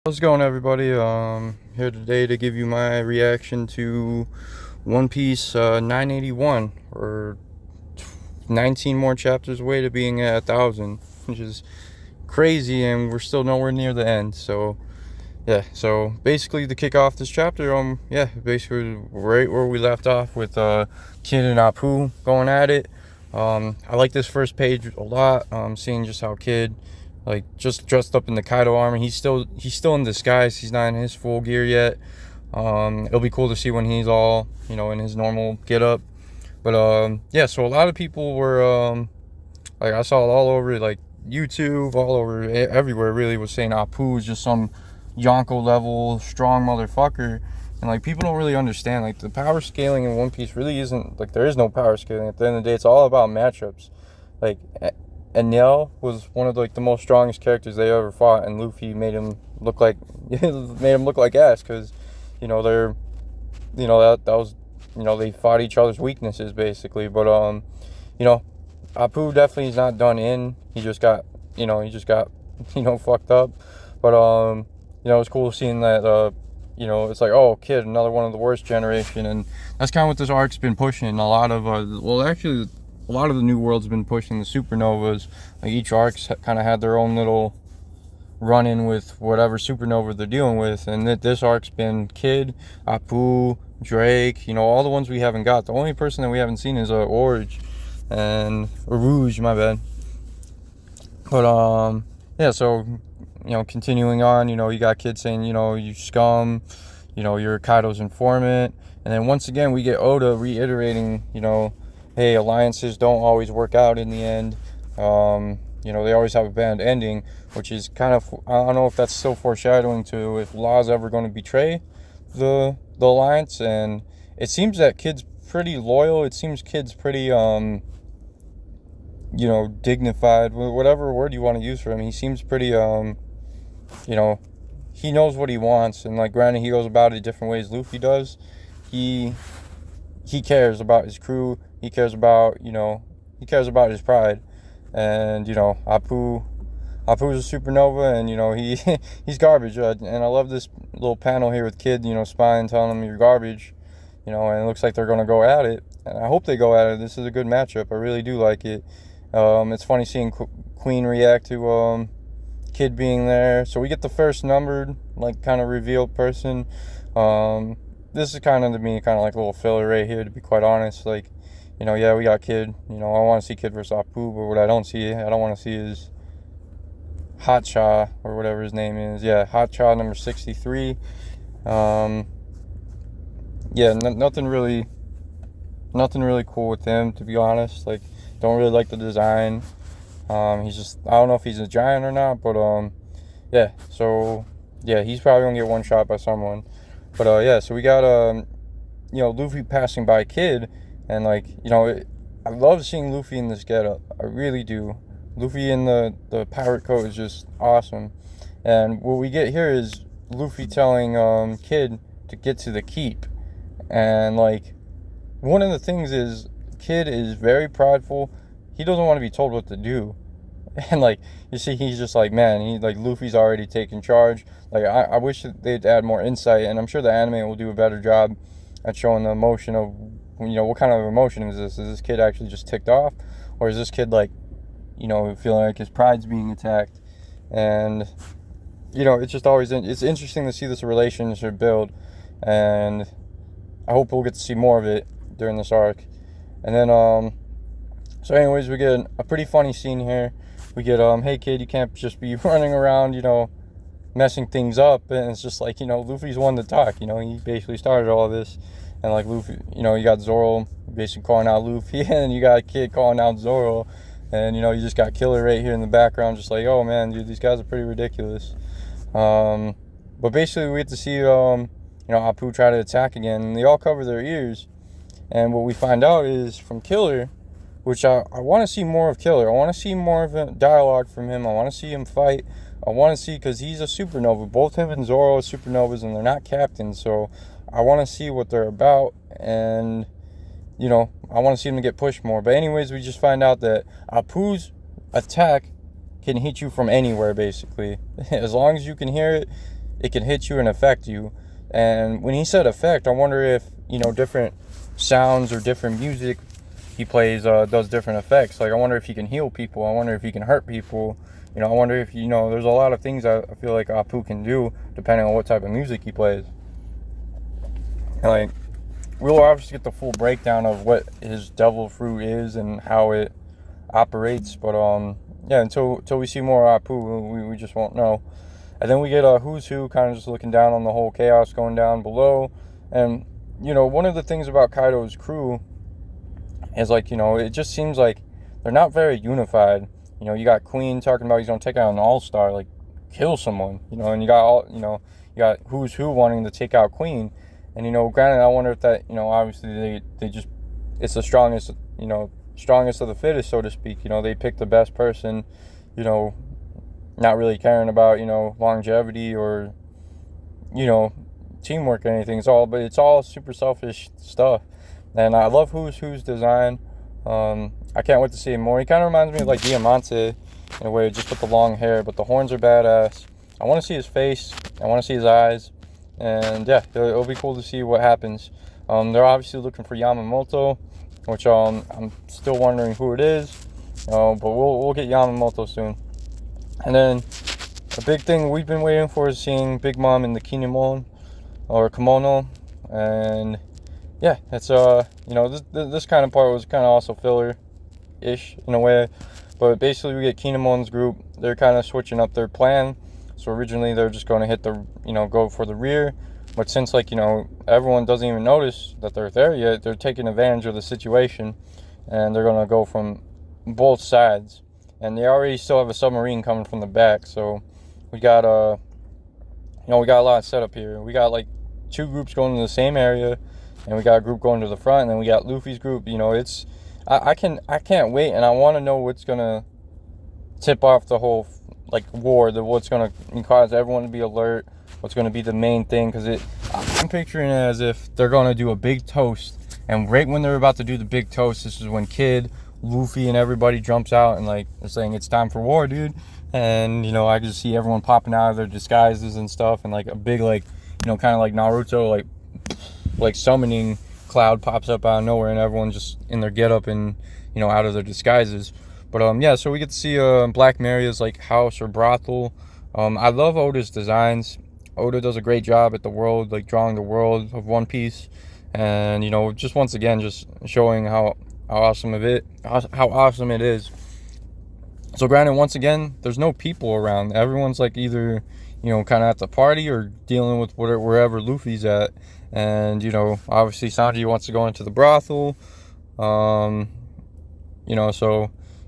How's it going, everybody? Here today to give you my reaction to One Piece 981, or 19 more chapters away to being at 1,000, which is crazy, and we're still nowhere near the end. So yeah, so basically to kick off this chapter, basically right where we left off with Kid and Appo going at it. I like this first page a lot. Seeing just how Kid, like, just dressed up in the Kaido armor. He's still in disguise. He's not in his full gear yet. It'll be cool to see when he's all, in his normal getup. But yeah, so a lot of people were like, I saw it all over, like, YouTube, all over everywhere really, was saying Appo is just some Yonko level strong motherfucker. And like, people don't really understand, like, the power scaling in One Piece really isn't, like, there is no power scaling. At the end of the day, it's all about matchups. Like, Enel was one of the most strongest characters they ever fought, and Luffy made him look like ass, because they're that was, they fought each other's weaknesses basically. But Appo definitely is not done in. He just got fucked up. But it's cool seeing that it's like, oh, Kid, another one of the worst generation. And that's kind of what this arc's been pushing. A lot of a lot of the new world's been pushing the supernovas. Like, each arc's kind of had their own little run-in with whatever supernova they're dealing with. And this arc's been Kid, Appo, Drake, all the ones we haven't got. The only person that we haven't seen is Rouge, my bad. But yeah, so continuing on, you got Kid saying, you scum, you're Kaido's informant. And then once again we get Oda reiterating, hey, alliances don't always work out in the end. They always have a bad ending, which is kind of, I don't know if that's still foreshadowing to if Law's ever going to betray the alliance. And it seems that Kid's pretty loyal. It seems Kid's pretty dignified, whatever word you want to use for him. He seems pretty he knows what he wants, and, like, granted, he goes about it different ways Luffy does. He cares about his crew. He cares about his pride. And Appo's a supernova, and he's garbage. And I love this little panel here with Kid, spying, telling him you're garbage. And it looks like they're gonna go at it, and I hope they go at it. This is a good matchup. I really do like it. It's funny seeing Queen react to Kid being there. So we get the first numbered, like, kind of revealed person. This is kind of, to me, kind of like a little filler right here, to be quite honest. Like, yeah, we got Kid. I want to see Kid versus Appo, but what I don't want to see is Hotcha, or whatever his name is. Yeah, Hotcha number 63. Yeah, nothing really cool with him, to be honest. Like, don't really like the design. He's just, I don't know if he's a giant or not, but yeah. So yeah, he's probably gonna get one shot by someone. But yeah, so we got Luffy passing by Kid, and, like, I love seeing Luffy in this getup. I really do. Luffy in the pirate coat is just awesome. And what we get here is Luffy telling Kid to get to the keep. And, like, one of the things is Kid is very prideful. He doesn't want to be told what to do. And, like, you see, he's just like, man, Luffy's already taken charge. Like, I wish that they'd add more insight, and I'm sure the anime will do a better job at showing the emotion of, what kind of emotion is this? Is this Kid actually just ticked off? Or is this Kid, like, feeling like his pride's being attacked? And, it's just always, it's interesting to see this relationship build. And I hope we'll get to see more of it during this arc. And then, so anyways, we get a pretty funny scene here. We get, hey, Kid, you can't just be running around, messing things up. And it's just like, Luffy's one to talk. He basically started all this. And, like, Luffy, you got Zoro basically calling out Luffy, and you got Kid calling out Zoro. And, you just got Killer right here in the background, just like, oh, man, dude, these guys are pretty ridiculous. But basically we get to see, Appo try to attack again, and they all cover their ears. And what we find out is from Killer, which I want to see more of Killer. I want to see more of a dialogue from him. I want to see him fight. I want to see, because he's a supernova. Both him and Zoro are supernovas, and they're not captains. So I want to see what they're about, and, I want to see them get pushed more. But anyways, we just find out that Appo's attack can hit you from anywhere, basically. As long as you can hear it, it can hit you and affect you. And when he said affect, I wonder if, different sounds or different music he plays does different effects. Like, I wonder if he can heal people. I wonder if he can hurt people. I wonder if, there's a lot of things I feel like Appo can do depending on what type of music he plays. And, like, we'll obviously get the full breakdown of what his devil fruit is and how it operates. But, yeah, until we see more Appo, we just won't know. And then we get a who's who kind of just looking down on the whole chaos going down below. And, one of the things about Kaido's crew is, like, it just seems like they're not very unified. You got Queen talking about he's going to take out an all-star, like, kill someone, and you got who's who wanting to take out Queen. And, granted, I wonder if that, obviously they just, it's the strongest of the fittest, so to speak. They pick the best person, not really caring about, longevity or, teamwork or anything. It's all super selfish stuff. And I love who's design. I can't wait to see him more. He kind of reminds me of like Diamante in a way, just with the long hair, but the horns are badass. I want to see his face. I want to see his eyes. And yeah, it'll be cool to see what happens. They're obviously looking for Yamamoto, which I'm still wondering who it is. But we'll get Yamamoto soon. And then a big thing we've been waiting for is seeing Big Mom in the kimono, and yeah, it's this kind of part was kind of also filler-ish in a way, but basically we get Kinemon's group. They're kind of switching up their plan. So originally they're just going to hit go for the rear, but since everyone doesn't even notice that they're there yet, they're taking advantage of the situation, and they're going to go from both sides. And they already still have a submarine coming from the back, so we got we got a lot set up here. We got like 2 groups going to the same area, and we got a group going to the front, and then we got Luffy's group. It's I can't wait, and I want to know what's gonna tip off the whole war. What's gonna cause everyone to be alert. What's gonna be the main thing? Because I'm picturing it as if they're gonna do a big toast, and right when they're about to do the big toast, this is when Kid, Luffy, and everybody jumps out and they're saying it's time for war, dude. And I just see everyone popping out of their disguises and stuff, and a big kind of like Naruto like summoning cloud pops up out of nowhere, and everyone's just in their getup and out of their disguises. But yeah, so we get to see Black Maria's house or brothel. I love Oda's designs. Oda does a great job at the world, drawing the world of One Piece, and just once again just showing how awesome it is. So granted, once again, there's no people around. Everyone's either kind of at the party or dealing with wherever Luffy's at. And obviously Sanji wants to go into the brothel. So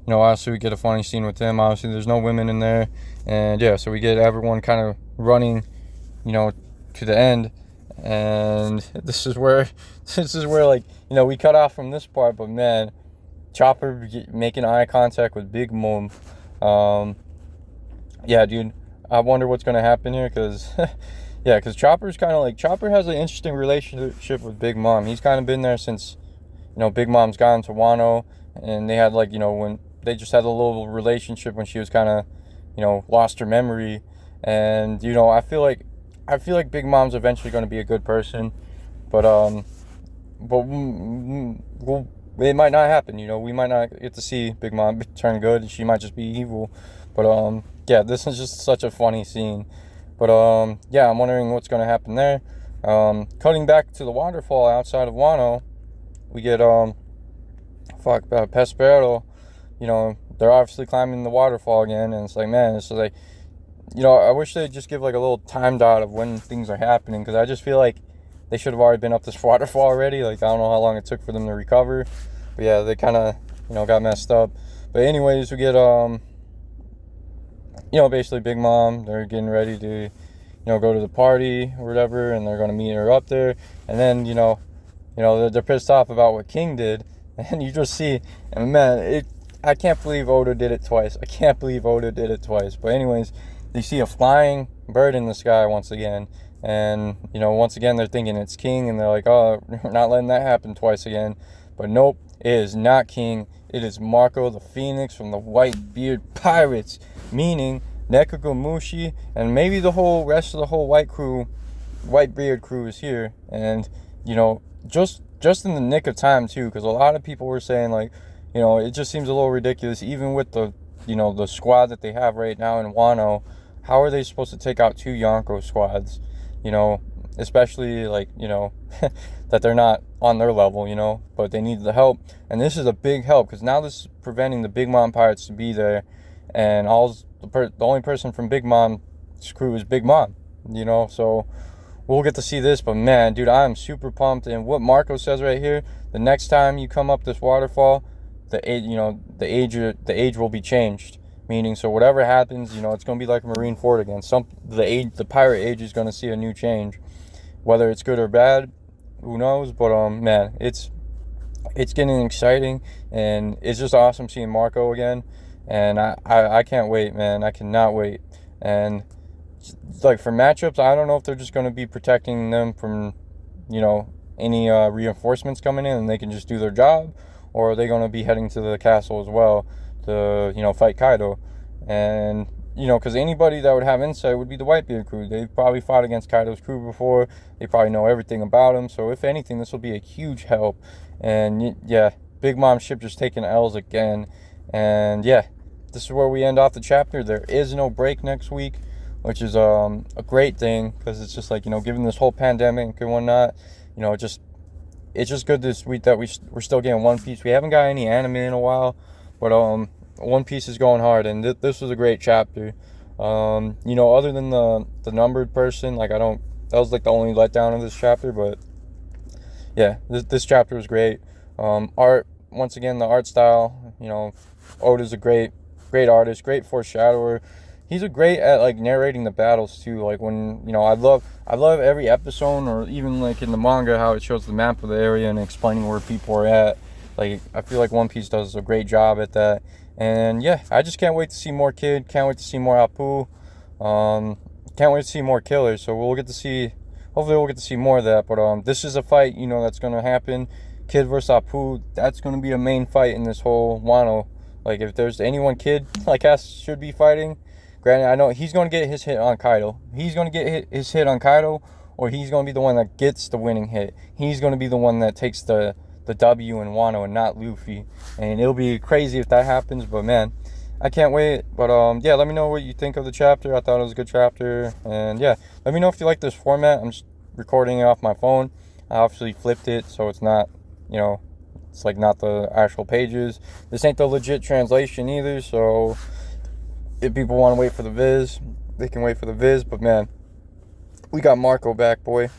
obviously we get a funny scene with him. Obviously there's no women in there, and yeah, so we get everyone kind of running to the end. And this is where we cut off from this part, but man, Chopper making eye contact with Big Mom. Yeah, dude, I wonder what's gonna happen here, because because Chopper's kind of Chopper has an interesting relationship with Big Mom. He's kind of been there since Big Mom's gone to Wano, and they had when they just had a little relationship when she was kind of lost her memory. And I feel like Big Mom's eventually going to be a good person, but it might not happen. We might not get to see Big Mom turn good. She might just be evil. But yeah, this is just such a funny scene. But yeah, I'm wondering what's going to happen there. Cutting back to the waterfall outside of Wano, we get Pespeiro. They're obviously climbing the waterfall again, and it's man, it's I wish they'd just give a little time dot of when things are happening, because I just feel like they should have already been up this waterfall already. I don't know how long it took for them to recover, but yeah, they kind of got messed up. But anyways, we get basically Big Mom, they're getting ready to go to the party or whatever, and they're going to meet her up there. And then they're pissed off about what King did, and you just see, and man, I can't believe Oda did it twice. But anyways, they see a flying bird in the sky once again, and once again they're thinking it's King, and they're like, oh, we're not letting that happen twice again. But nope, it is not King. It is Marco the Phoenix from the Whitebeard Pirates, meaning Nekagamushi, and maybe the whole rest of the whole Whitebeard crew is here. And you know, just in the nick of time too, because a lot of people were saying like, you know, it just seems a little ridiculous, even with the, you know, the squad that they have right now in Wano. How are they supposed to take out 2 Yonko squads? You know, especially like, you know, that they're not on their level, you know, but they need the help. And this is a big help, because now this is preventing the Big Mom Pirates to be there, and the only person from Big Mom's crew is Big Mom, you know. So we'll get to see this. But man, dude, I am super pumped. And what Marco says right here, the next time you come up this waterfall, the age will be changed. Meaning, so whatever happens, you know, it's gonna be like Marine Ford again. The pirate age is gonna see a new change, whether it's good or bad, who knows. But man, it's getting exciting, and it's just awesome seeing Marco again. And I can't wait, man. I cannot wait. And like for matchups, I don't know if they're just gonna be protecting them from, you know, any reinforcements coming in, and they can just do their job, or are they gonna be heading to the castle as well to, you know, fight Kaido? And you know, because anybody that would have insight would be the Whitebeard crew. They've probably fought against Kaido's crew before. They probably know everything about him. So if anything, this will be a huge help. And yeah, Big Mom's ship just taking L's again. And yeah, this is where we end off the chapter. There is no break next week, which is a great thing, because it's just like, you know, given this whole pandemic and whatnot, you know, it's just good this week that we're still getting One Piece. We haven't got any anime in a while, but One Piece is going hard, and this was a great chapter. You know, other than the numbered person, like that was like the only letdown of this chapter. But yeah, this chapter was great. Art, once again, the art style, you know, Oda's a great artist, great foreshadower. He's a great at like narrating the battles too. Like when, you know, I love every episode, or even like in the manga, how it shows the map of the area and explaining where people are at. Like, I feel like One Piece does a great job at that. And yeah, I just can't wait to see more Kid. Can't wait to see more Appo. Can't wait to see more killers. So hopefully we'll get to see more of that. But this is a fight, you know, that's going to happen. Kid versus Appo. That's going to be a main fight in this whole Wano. Like, if there's anyone Kid, like, should be fighting. Granted, I know he's going to get his hit on Kaido. He's going to get his hit on Kaido, or he's going to be the one that gets the winning hit. He's going to be the one that takes the W in Wano, and not Luffy. And it'll be crazy if that happens. But man, I can't wait. But yeah, let me know what you think of the chapter. I thought it was a good chapter. And yeah, let me know if you like this format. I'm just recording it off my phone. I obviously flipped it, so it's not, you know, it's like not the actual pages. This ain't the legit translation either. So if people want to wait for the viz, they can wait for the viz. But man, we got Marco back, boy.